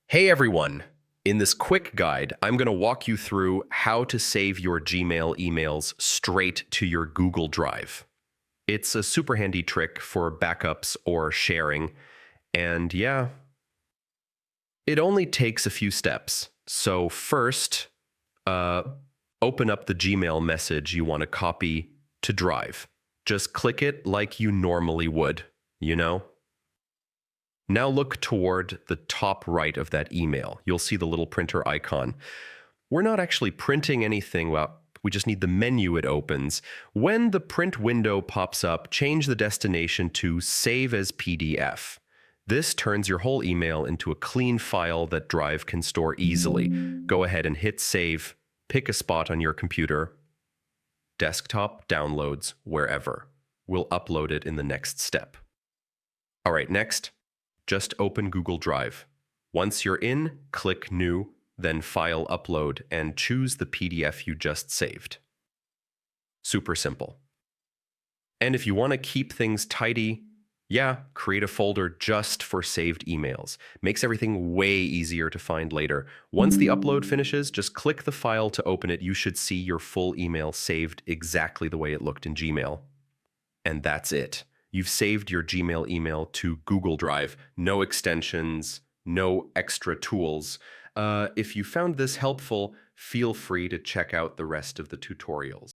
Hey everyone! In this quick guide, I'm going to walk you through how to save your Gmail emails straight to your Google Drive. It's a super handy trick for backups or sharing, and yeah, it only takes a few steps. So first, uh, open up the Gmail message you want to copy to Drive. Just click it like you normally would, you know? Now look toward the top right of that email. You'll see the little printer icon. We're not actually printing anything, well, we just need the menu it opens. When the print window pops up, change the destination to Save as PDF. This turns your whole email into a clean file that Drive can store easily. Go ahead and hit Save, pick a spot on your computer, desktop, downloads, wherever. We'll upload it in the next step. All right, next, just open Google Drive. Once you're in, click New, then File Upload, and choose the PDF you just saved. Super simple. And if you want to keep things tidy, create a folder just for saved emails. Makes everything way easier to find later. Once the upload finishes, just click the file to open it. You should see your full email saved exactly the way it looked in Gmail. And that's it. You've saved your Gmail email to Google Drive. No extensions, no extra tools. If you found this helpful, feel free to check out the rest of the tutorials.